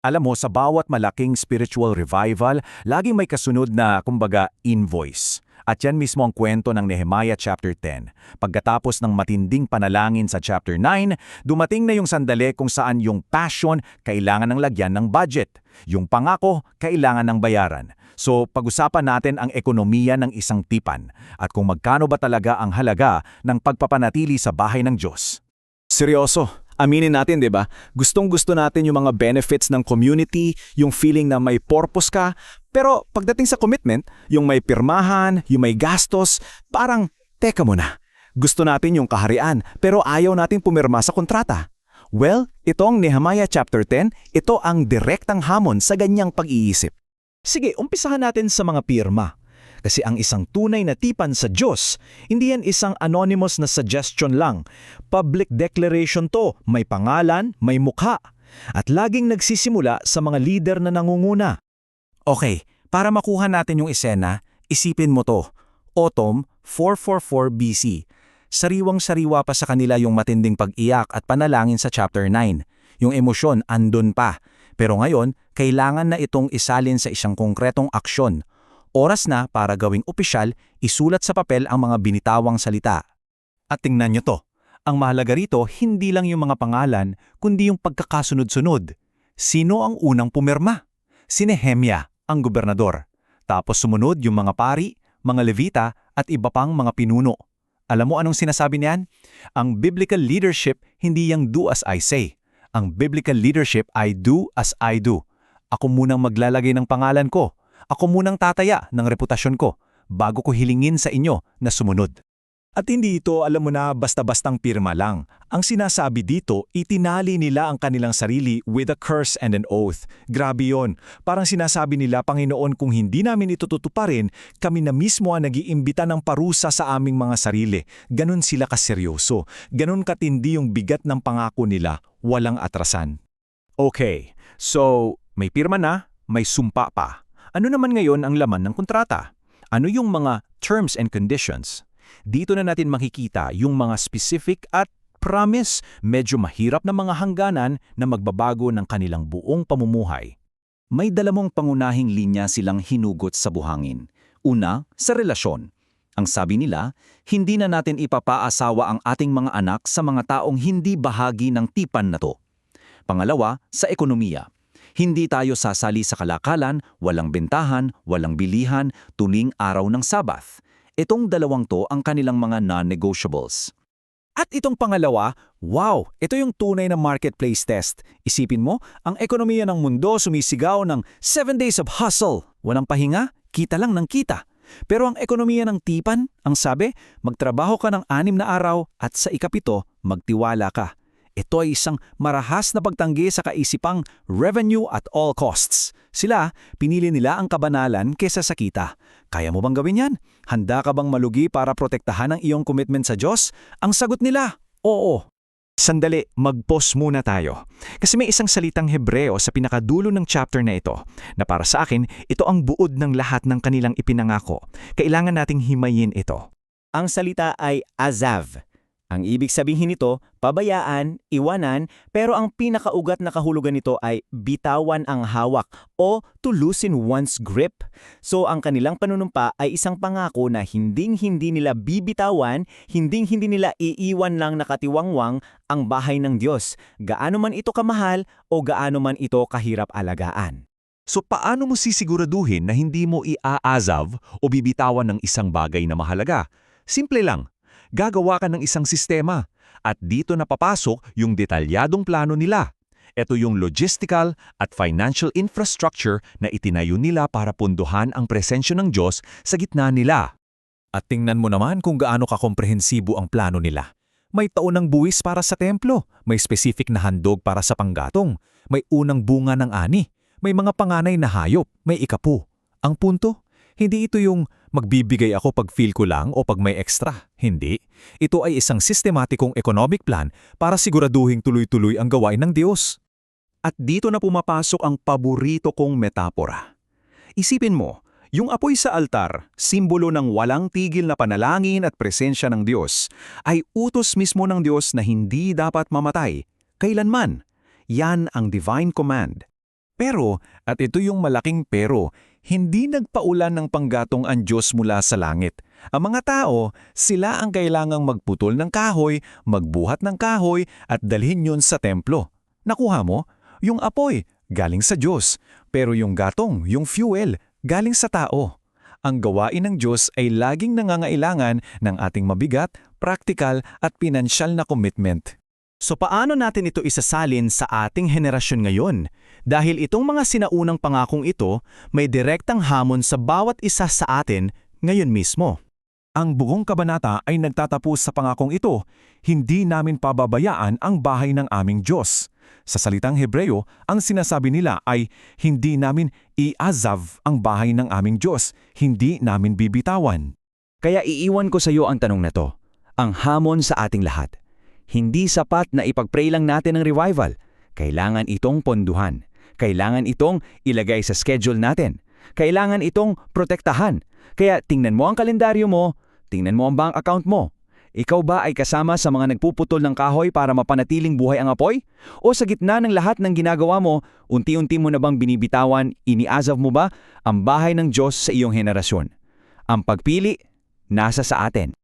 Alam mo, sa bawat malaking spiritual revival, laging may kasunod na, kumbaga, invoice. At yan mismo ang kwento ng Nehemiah chapter 10. Pagkatapos ng matinding panalangin sa chapter 9, dumating na yung sandali kung saan yung passion kailangan ng lagyan ng budget. Yung pangako kailangan ng bayaran. So, pag-usapan natin ang ekonomiya ng isang tipan at kung magkano ba talaga ang halaga ng pagpapanatili sa bahay ng Diyos. Seryoso, aminin natin 'di ba? Gustong-gusto natin yung mga benefits ng community, yung feeling na may purpose ka, pero pagdating sa commitment, yung may pirmahan, yung may gastos, parang teka muna. Gusto natin yung kaharian, pero ayaw natin pumirma sa kontrata. Well, itong Nehemiah chapter 10, ito ang direktang hamon sa ganyang pag-iisip. Sige, umpisahan natin sa mga pirma. Kasi ang isang tunay na tipan sa Diyos, hindi yan isang anonymous na suggestion lang. Public declaration to, may pangalan, may mukha. At laging nagsisimula sa mga leader na nangunguna. Okay, para makuha natin yung esena, isipin mo to. Autumn 444 BC. Sariwang-sariwa pa sa kanila yung matinding pag-iyak at panalangin sa chapter 9. Yung emosyon andun pa. Pero ngayon, kailangan na itong isalin sa isang konkretong aksyon. Oras na para gawing opisyal, isulat sa papel ang mga binitawang salita. At tingnan nyo to. Ang mahalaga rito, hindi lang yung mga pangalan, kundi yung pagkakasunod-sunod. Sino ang unang pumirma? Si Nehemia, ang gobernador. Tapos sumunod yung mga pari, mga levita at iba pang mga pinuno. Alam mo anong sinasabi niyan? Ang biblical leadership hindi yung do as I say. Ang biblical leadership ay do as I do. Ako munang maglalagay ng pangalan ko. Ako munang tataya ng reputasyon ko bago ko hilingin sa inyo na sumunod. At hindi ito, alam mo na, basta-bastang pirma lang. Ang sinasabi dito, itinali nila ang kanilang sarili with a curse and an oath. Grabe yon. Parang sinasabi nila, Panginoon, kung hindi namin ito tutuparin, kami na mismo ang nag-iimbita ng parusa sa aming mga sarili. Ganon sila kaseryoso. Ganon katindi yung bigat ng pangako nila, walang atrasan. Okay, so may pirma na, may sumpa pa. Ano naman ngayon ang laman ng kontrata? Ano yung mga terms and conditions? Dito na natin makikita yung mga specific at promise, medyo mahirap na mga hangganan na magbabago ng kanilang buong pamumuhay. May dalamong pangunahing linya silang hinugot sa buhangin. Una, sa relasyon. Ang sabi nila, hindi na natin ipapaasawa ang ating mga anak sa mga taong hindi bahagi ng tipan na to. Pangalawa, sa ekonomiya. Hindi tayo sasali sa kalakalan, walang bentahan, walang bilihan, tuwing araw ng Sabath. Itong dalawang to ang kanilang mga non-negotiables. At itong pangalawa, wow, ito yung tunay na marketplace test. Isipin mo, ang ekonomiya ng mundo sumisigaw ng 7 days of hustle. Walang pahinga, kita lang ng kita. Pero ang ekonomiya ng tipan, ang sabi, magtrabaho ka ng 6 na araw at sa ikapito, magtiwala ka. Ito ay isang marahas na pagtanggi sa kaisipang revenue at all costs. Sila, pinili nila ang kabanalan kesa sa kita. Kaya mo bang gawin yan? Handa ka bang malugi para protektahan ang iyong commitment sa Diyos? Ang sagot nila, oo. Sandali, mag-pause muna tayo. Kasi may isang salitang Hebreo sa pinakadulo ng chapter na ito, na para sa akin, ito ang buod ng lahat ng kanilang ipinangako. Kailangan nating himayin ito. Ang salita ay azav. Ang ibig sabihin nito, pabayaan, iwanan, pero ang pinakaugat na kahulugan nito ay bitawan ang hawak o to loosen one's grip. So ang kanilang panunumpa ay isang pangako na hinding-hindi nila bibitawan, hinding-hindi nila iiwan lang nakatiwangwang ang bahay ng Diyos, gaano man ito kamahal o gaano man ito kahirap alagaan. So paano mo sisiguraduhin na hindi mo iaazav o bibitawan ng isang bagay na mahalaga? Simple lang. Gagawa ka ng isang sistema. At dito na papasok yung detalyadong plano nila. Ito yung logistical at financial infrastructure na itinayo nila para punduhan ang presensya ng Diyos sa gitna nila. At tingnan mo naman kung gaano kakomprehensibo ang plano nila. May taon ng buwis para sa templo, may specific na handog para sa panggatong, may unang bunga ng ani, may mga panganay na hayop, may ikapu. Ang punto? Hindi ito yung magbibigay ako pag feel ko lang o pag may extra. Hindi. Ito ay isang sistematikong economic plan para siguraduhing tuloy-tuloy ang gawain ng Diyos. At dito na pumapasok ang paborito kong metapora. Isipin mo, yung apoy sa altar, simbolo ng walang tigil na panalangin at presensya ng Diyos, ay utos mismo ng Diyos na hindi dapat mamatay, kailanman. Yan ang divine command. Pero, at ito yung malaking pero, hindi nagpaulan ng panggatong ang Diyos mula sa langit. Ang mga tao, sila ang kailangang magputol ng kahoy, magbuhat ng kahoy at dalhin yun sa templo. Nakuha mo? Yung apoy, galing sa Diyos. Pero yung gatong, yung fuel, galing sa tao. Ang gawain ng Diyos ay laging nangangailangan ng ating mabigat, praktikal at pinansyal na commitment. So paano natin ito isasalin sa ating henerasyon ngayon? Dahil itong mga sinaunang pangakong ito may direktang hamon sa bawat isa sa atin ngayon mismo. Ang buong kabanata ay nagtatapos sa pangakong ito, hindi namin pababayaan ang bahay ng aming Diyos. Sa salitang Hebreo, ang sinasabi nila ay hindi namin iazav ang bahay ng aming Diyos, hindi namin bibitawan. Kaya iiwan ko sa iyo ang tanong na to, ang hamon sa ating lahat. Hindi sapat na ipag-pray lang natin ng revival. Kailangan itong ponduhan. Kailangan itong ilagay sa schedule natin. Kailangan itong protektahan. Kaya tingnan mo ang kalendaryo mo, tingnan mo ang bank account mo. Ikaw ba ay kasama sa mga nagpuputol ng kahoy para mapanatiling buhay ang apoy? O sa gitna ng lahat ng ginagawa mo, unti-unti mo na bang binibitawan, iniazav mo ba ang bahay ng Diyos sa iyong henerasyon? Ang pagpili, nasa sa atin.